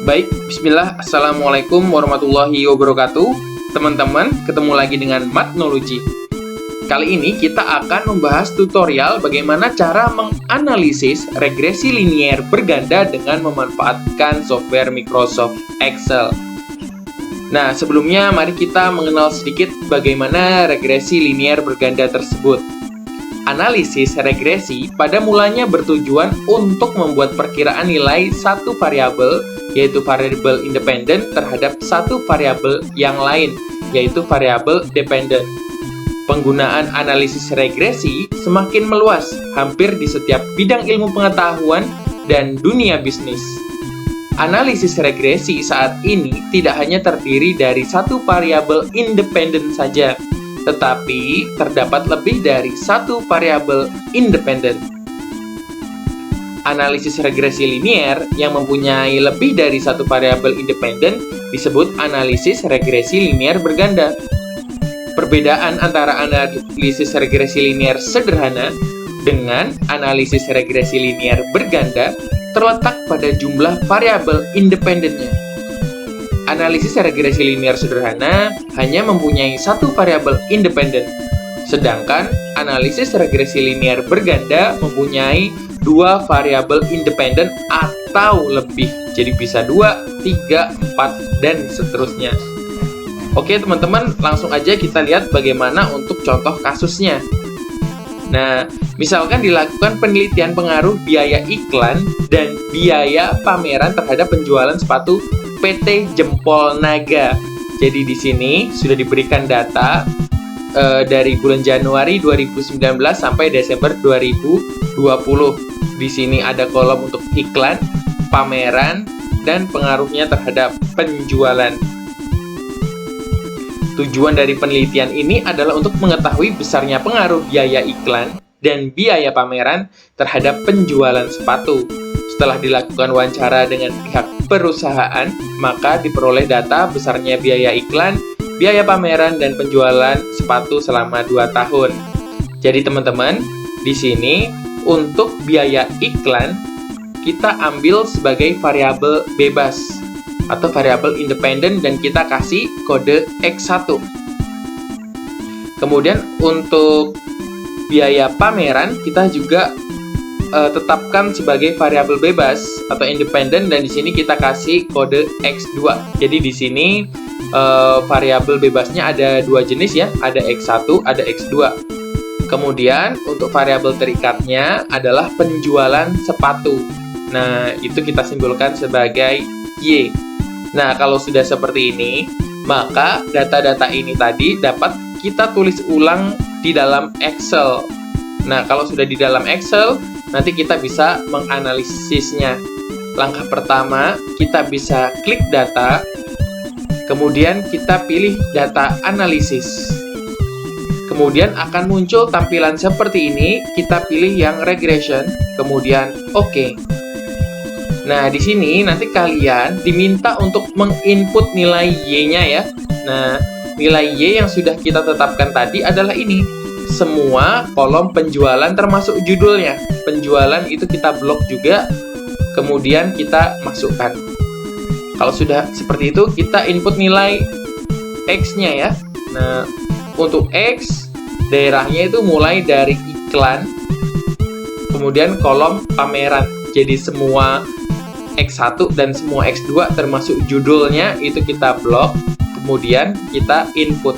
Baik, bismillah, assalamualaikum warahmatullahi wabarakatuh. Teman-teman, ketemu lagi dengan Mathnology. Kali ini kita akan membahas tutorial bagaimana cara menganalisis regresi linier berganda dengan memanfaatkan software Microsoft Excel. Nah, sebelumnya mari kita mengenal sedikit bagaimana regresi linier berganda tersebut. Analisis regresi pada mulanya bertujuan untuk membuat perkiraan nilai satu variabel, yaitu variabel independen, terhadap satu variabel yang lain, yaitu variabel dependen. Penggunaan analisis regresi semakin meluas, hampir di setiap bidang ilmu pengetahuan dan dunia bisnis. Analisis regresi saat ini tidak hanya terdiri dari satu variabel independen saja, tetapi terdapat lebih dari satu variabel independen. Analisis regresi linier yang mempunyai lebih dari satu variabel independen disebut analisis regresi linier berganda. Perbedaan antara analisis regresi linier sederhana dengan analisis regresi linier berganda terletak pada jumlah variabel independennya. Analisis regresi linier sederhana hanya mempunyai satu variabel independen, sedangkan analisis regresi linier berganda mempunyai dua variabel independen atau lebih. Jadi bisa 2, 3, 4, dan seterusnya. Oke teman-teman, langsung aja kita lihat bagaimana untuk contoh kasusnya. Nah, misalkan dilakukan penelitian pengaruh biaya iklan dan biaya pameran terhadap penjualan sepatu PT Jempol Naga. Jadi di sini sudah diberikan data dari bulan Januari 2019 sampai Desember 2020. Di sini ada kolom untuk iklan, pameran, dan pengaruhnya terhadap penjualan. Tujuan dari penelitian ini adalah untuk mengetahui besarnya pengaruh biaya iklan dan biaya pameran terhadap penjualan sepatu. Setelah dilakukan wawancara dengan pihak perusahaan, maka diperoleh data besarnya biaya iklan, biaya pameran, dan penjualan sepatu selama 2 tahun. Jadi teman-teman, di sini untuk biaya iklan, kita ambil sebagai variabel bebas atau variabel independen dan kita kasih kode X1. Kemudian untuk biaya pameran, kita juga tetapkan sebagai variabel bebas atau independen dan di sini kita kasih kode X2. Jadi di sini variabel bebasnya ada 2 jenis ya, ada X1, ada X2. Kemudian untuk variabel terikatnya adalah penjualan sepatu. Nah, itu kita simbolkan sebagai Y. Nah, kalau sudah seperti ini, maka data-data ini tadi dapat kita tulis ulang di dalam Excel. Nah, kalau sudah di dalam Excel, nanti kita bisa menganalisisnya. Langkah pertama, kita bisa klik data, kemudian kita pilih data analisis. Kemudian akan muncul tampilan seperti ini, kita pilih yang regression, kemudian OK. Nah, di sini nanti kalian diminta untuk menginput nilai Y-nya ya. Nah, nilai Y yang sudah kita tetapkan tadi adalah ini. Semua kolom penjualan termasuk judulnya. Penjualan itu kita blok juga, kemudian kita masukkan. Kalau sudah seperti itu, kita input nilai X-nya ya. Nah, untuk X, daerahnya itu mulai dari iklan, kemudian kolom pameran. Jadi semua X1 dan semua X2 termasuk judulnya itu kita blok, kemudian kita input.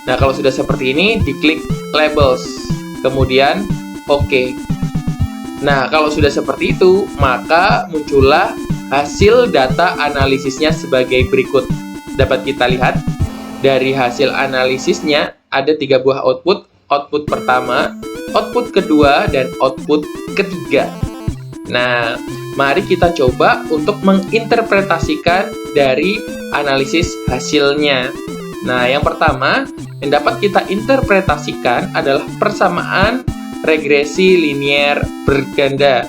Nah, kalau sudah seperti ini, diklik labels, kemudian OK. Nah, kalau sudah seperti itu, maka muncullah hasil data analisisnya sebagai berikut. Dapat kita lihat, dari hasil analisisnya ada 3 buah output. Output pertama, output kedua, dan output ketiga. Nah, mari kita coba untuk menginterpretasikan dari analisis hasilnya. Nah, yang pertama yang dapat kita interpretasikan adalah persamaan regresi linier berganda.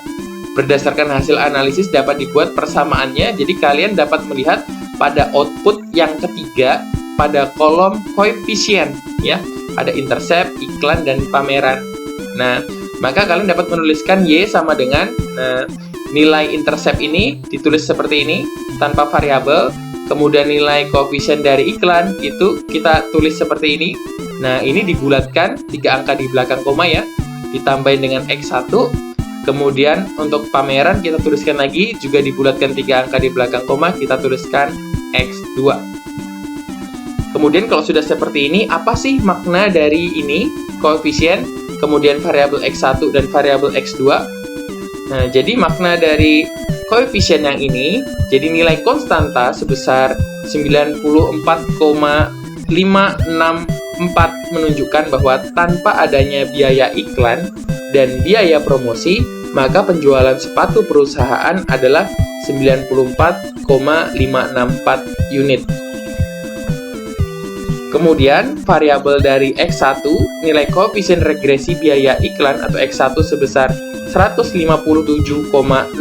Berdasarkan hasil analisis dapat dibuat persamaannya, jadi kalian dapat melihat pada output yang ketiga pada kolom koefisien ya, ada intercept, iklan, dan pameran. Nah, maka kalian dapat menuliskan Y sama dengan, nah, nilai intercept ini ditulis seperti ini, tanpa variabel. Kemudian nilai koefisien dari iklan itu kita tulis seperti ini. Nah, ini dibulatkan 3 angka di belakang koma ya, ditambahin dengan X1. Kemudian untuk pameran kita tuliskan lagi, juga dibulatkan 3 angka di belakang koma, kita tuliskan X2. Kemudian kalau sudah seperti ini, apa sih makna dari ini? Koefisien, kemudian variabel X1 dan variabel X2. Nah, jadi makna dari koefisien yang ini, jadi nilai konstanta sebesar 94,564 menunjukkan bahwa tanpa adanya biaya iklan dan biaya promosi, maka penjualan sepatu perusahaan adalah 94,564 unit. Kemudian, variabel dari X1, nilai koefisien regresi biaya iklan atau X1 sebesar 157,687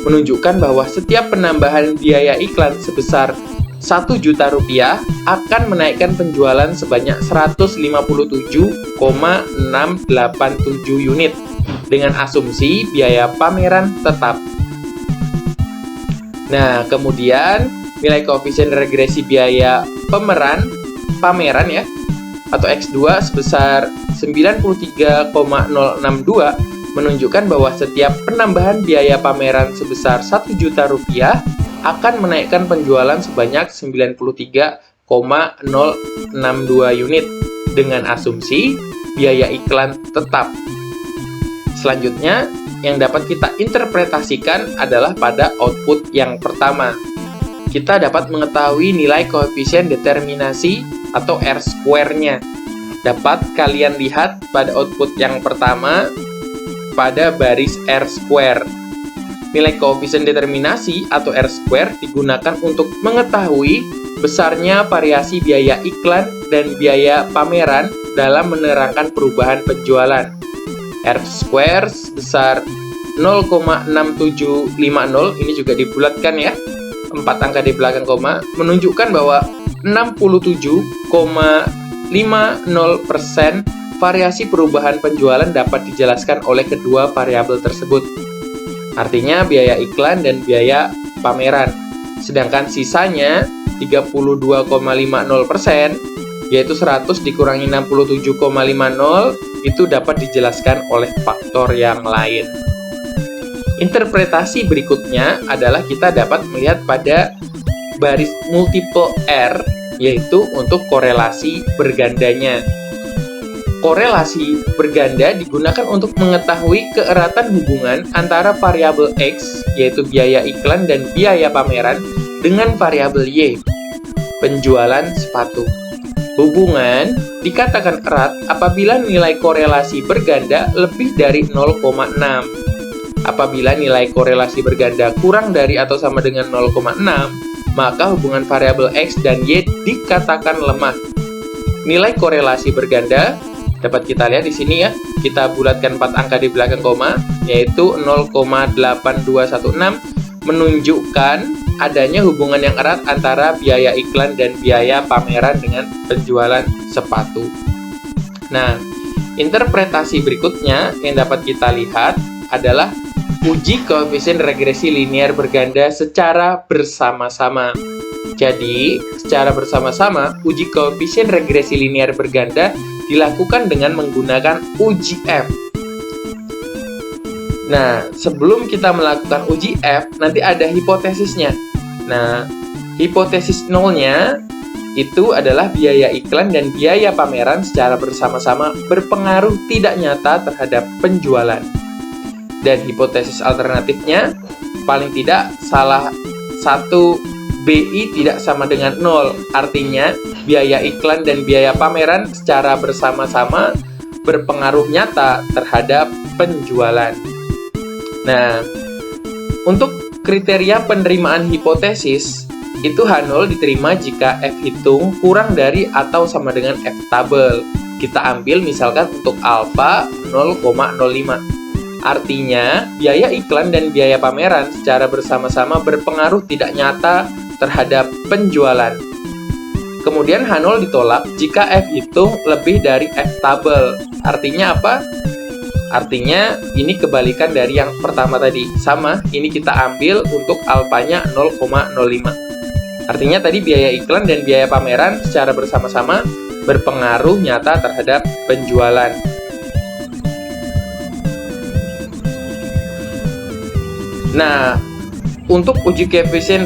menunjukkan bahwa setiap penambahan biaya iklan sebesar Rp1.000.000 akan menaikkan penjualan sebanyak 157,687 unit dengan asumsi biaya pameran tetap. Nah, kemudian nilai koefisien regresi biaya pameran ya atau X2 sebesar 93,062 menunjukkan bahwa setiap penambahan biaya pameran sebesar Rp1.000.000 akan menaikkan penjualan sebanyak 93,062 unit dengan asumsi biaya iklan tetap. Selanjutnya, yang dapat kita interpretasikan adalah pada output yang pertama. Kita dapat mengetahui nilai koefisien determinasi atau R-square-nya. Dapat kalian lihat pada output yang pertama pada baris R-square. Nilai koefisien determinasi atau R-square digunakan untuk mengetahui besarnya variasi biaya iklan dan biaya pameran dalam menerangkan perubahan penjualan. R-square sebesar 0,6750, ini juga dibulatkan ya, 4 angka di belakang koma, menunjukkan bahwa 67,50% variasi perubahan penjualan dapat dijelaskan oleh kedua variabel tersebut. Artinya biaya iklan dan biaya pameran. Sedangkan sisanya 32,50%, yaitu 100 dikurangi 67,50, itu dapat dijelaskan oleh faktor yang lain. Interpretasi berikutnya adalah kita dapat melihat pada baris multiple R, yaitu untuk korelasi bergandanya. Korelasi berganda digunakan untuk mengetahui keeratan hubungan antara variabel X, yaitu biaya iklan dan biaya pameran, dengan variabel Y, penjualan sepatu. Hubungan dikatakan erat apabila nilai korelasi berganda lebih dari 0,6. Apabila nilai korelasi berganda kurang dari atau sama dengan 0,6, maka hubungan variabel X dan Y dikatakan lemah. Nilai korelasi berganda dapat kita lihat di sini ya. Kita bulatkan 4 angka di belakang koma, yaitu 0,8216, menunjukkan adanya hubungan yang erat antara biaya iklan dan biaya pameran dengan penjualan sepatu. Nah, interpretasi berikutnya yang dapat kita lihat adalah uji koefisien regresi linear berganda secara bersama-sama. Jadi, secara bersama-sama, uji koefisien regresi linear berganda dilakukan dengan menggunakan uji F. Nah, sebelum kita melakukan uji F, nanti ada hipotesisnya. Nah, hipotesis nolnya itu adalah biaya iklan dan biaya pameran secara bersama-sama berpengaruh tidak nyata terhadap penjualan. Dan hipotesis alternatifnya, paling tidak salah satu BI tidak sama dengan 0. Artinya, biaya iklan dan biaya pameran secara bersama-sama berpengaruh nyata terhadap penjualan. Nah, untuk kriteria penerimaan hipotesis, itu H0 diterima jika F hitung kurang dari atau sama dengan F tabel. Kita ambil misalkan untuk alfa 0,05. Artinya, biaya iklan dan biaya pameran secara bersama-sama berpengaruh tidak nyata terhadap penjualan. Kemudian H0 ditolak jika F hitung lebih dari F tabel. Artinya apa? Artinya ini kebalikan dari yang pertama tadi. Sama, ini kita ambil untuk alfanya 0,05. Artinya tadi biaya iklan dan biaya pameran secara bersama-sama berpengaruh nyata terhadap penjualan. Nah, untuk uji koefisien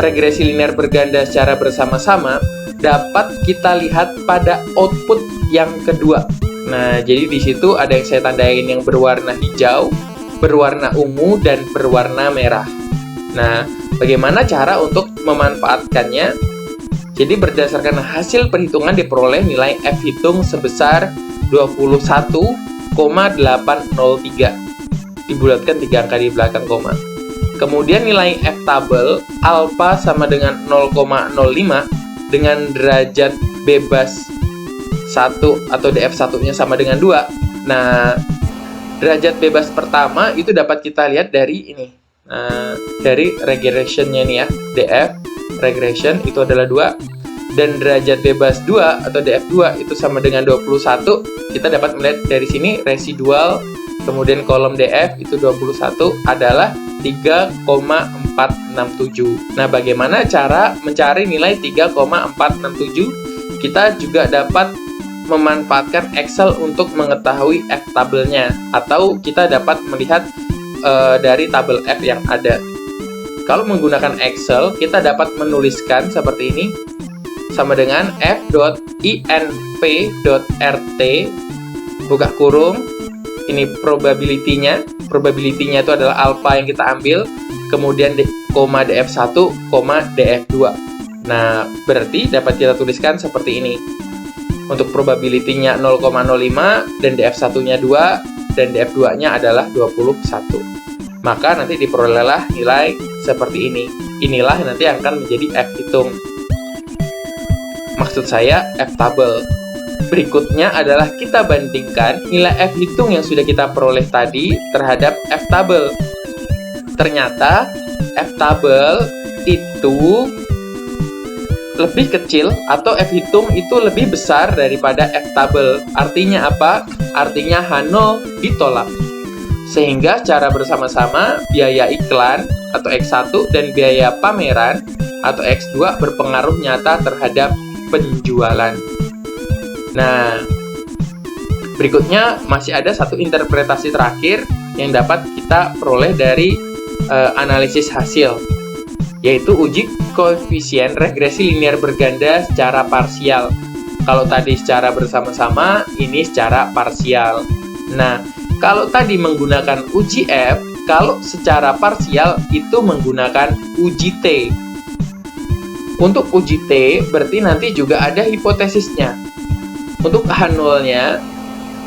regresi linear berganda secara bersama-sama dapat kita lihat pada output yang kedua. Nah, jadi di situ ada yang saya tandain yang berwarna hijau, berwarna ungu, dan berwarna merah. Nah, bagaimana cara untuk memanfaatkannya? Jadi berdasarkan hasil perhitungan diperoleh nilai F hitung sebesar 21,803. Dibulatkan 3 angka di belakang koma. Kemudian nilai F tabel alfa sama dengan 0,05 dengan derajat bebas 1 atau df1-nya sama dengan 2. Nah, derajat bebas pertama itu dapat kita lihat dari ini. Nah, dari regression-nya nih ya, df regression itu adalah 2, dan derajat bebas 2 atau df2 itu sama dengan 21. Kita dapat melihat dari sini residual, kemudian kolom df itu 21 adalah 3,467. Nah, bagaimana cara mencari nilai 3,467? Kita juga dapat memanfaatkan Excel untuk mengetahui F tabelnya, atau kita dapat melihat dari tabel F yang ada. Kalau menggunakan Excel, kita dapat menuliskan seperti ini, sama dengan f.inv.rt buka kurung, ini probability-nya. Probability-nya itu adalah alfa yang kita ambil, kemudian koma df1, koma df2. Nah, berarti dapat kita tuliskan seperti ini. Untuk probability-nya 0,05 dan df1-nya 2 dan df2-nya adalah 21. Maka nanti diperolehlah nilai seperti ini. Inilah nanti akan menjadi F hitung. Maksud saya F tabel. Berikutnya adalah kita bandingkan nilai F hitung yang sudah kita peroleh tadi terhadap F tabel. Ternyata F tabel itu lebih kecil atau F hitung itu lebih besar daripada F tabel. Artinya apa? Artinya H0 ditolak. Sehingga secara bersama-sama biaya iklan atau X1 dan biaya pameran atau X2 berpengaruh nyata terhadap penjualan. Nah, berikutnya masih ada satu interpretasi terakhir yang dapat kita peroleh dari analisis hasil, yaitu uji koefisien regresi linear berganda secara parsial. Kalau tadi secara bersama-sama, ini secara parsial. Nah, kalau tadi menggunakan uji F, kalau secara parsial itu menggunakan uji T. Untuk uji T, berarti nanti juga ada hipotesisnya. Untuk H0-nya,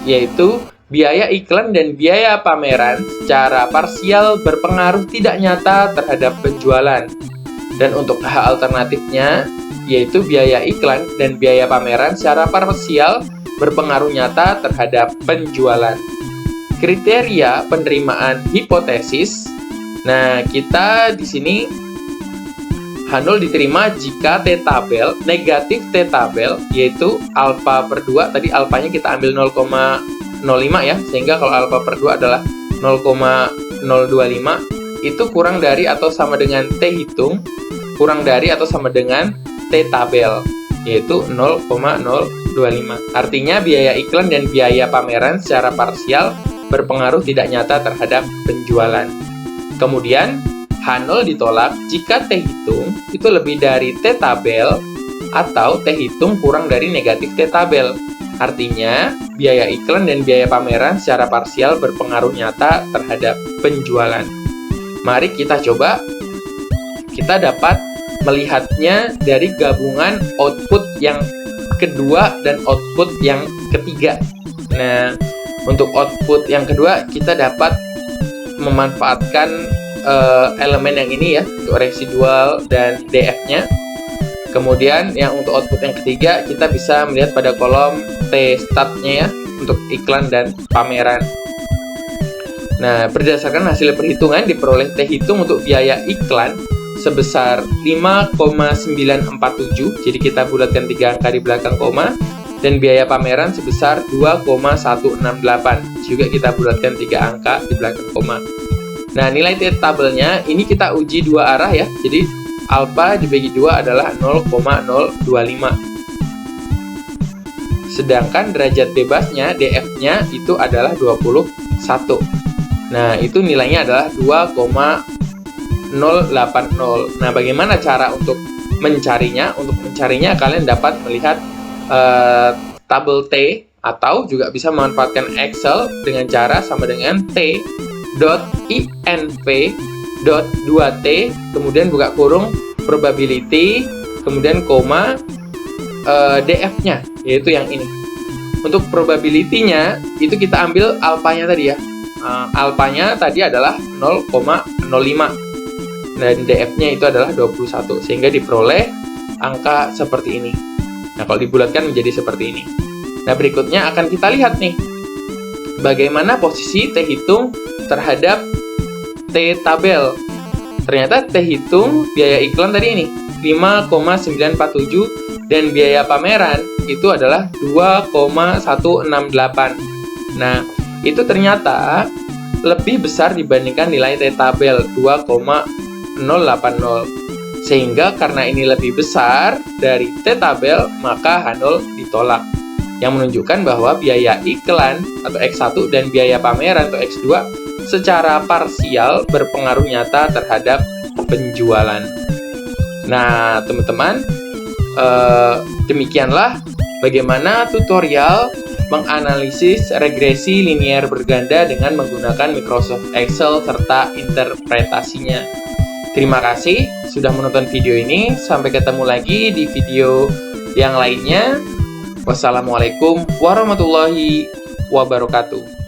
yaitu biaya iklan dan biaya pameran secara parsial berpengaruh tidak nyata terhadap penjualan. Dan untuk H alternatifnya, yaitu biaya iklan dan biaya pameran secara parsial berpengaruh nyata terhadap penjualan. Kriteria penerimaan hipotesis. Nah, kita di sini H0 diterima jika T tabel negatif T tabel, yaitu alfa per 2. Tadi alfanya kita ambil 0,05 ya, sehingga kalau alfa per 2 adalah 0,025, itu kurang dari atau sama dengan T hitung, kurang dari atau sama dengan T tabel, yaitu 0,025. Artinya biaya iklan dan biaya pameran secara parsial berpengaruh tidak nyata terhadap penjualan. Kemudian H0 ditolak jika T hitung itu lebih dari T tabel atau T hitung kurang dari negatif T tabel. Artinya, biaya iklan dan biaya pameran secara parsial berpengaruh nyata terhadap penjualan. Mari kita coba. Kita dapat melihatnya dari gabungan output yang kedua dan output yang ketiga. Nah, untuk output yang kedua, kita dapat memanfaatkan elemen yang ini ya, untuk residual dan DF-nya. Kemudian yang untuk output yang ketiga, kita bisa melihat pada kolom T stat-nya ya, untuk iklan dan pameran. Nah, berdasarkan hasil perhitungan diperoleh T hitung untuk biaya iklan sebesar 5,947. Jadi kita bulatkan 3 angka di belakang koma. dan biaya pameran sebesar 2,168. Juga kita bulatkan 3 angka di belakang koma. Nah, nilai T tabelnya ini kita uji dua arah ya. Jadi, alfa dibagi 2 adalah 0,025. Sedangkan derajat bebasnya, DF-nya itu adalah 21. Nah, itu nilainya adalah 2,080. Nah, bagaimana cara untuk mencarinya? Untuk mencarinya, kalian dapat melihat tabel T, atau juga bisa memanfaatkan Excel dengan cara sama dengan T.inv.2t, kemudian buka kurung, probability, kemudian koma, DF-nya, yaitu yang ini. Untuk probability-nya, itu kita ambil alfanya tadi ya. Alfanya tadi adalah 0,05. Dan DF-nya itu adalah 21, sehingga diperoleh angka seperti ini. Nah, kalau dibulatkan menjadi seperti ini. Nah, berikutnya akan kita lihat nih, bagaimana posisi T hitung terhadap T tabel. Ternyata T hitung biaya iklan tadi ini, 5,947, dan biaya pameran itu adalah 2,168. Nah, itu ternyata lebih besar dibandingkan nilai T tabel, 2,080. Sehingga karena ini lebih besar dari T tabel, maka H0 ditolak. Yang menunjukkan bahwa biaya iklan atau X1 dan biaya pameran atau X2 secara parsial berpengaruh nyata terhadap penjualan. Nah, teman-teman, demikianlah bagaimana tutorial menganalisis regresi linear berganda dengan menggunakan Microsoft Excel serta interpretasinya. Terima kasih sudah menonton video ini. Sampai ketemu lagi di video yang lainnya. Wassalamualaikum warahmatullahi wabarakatuh.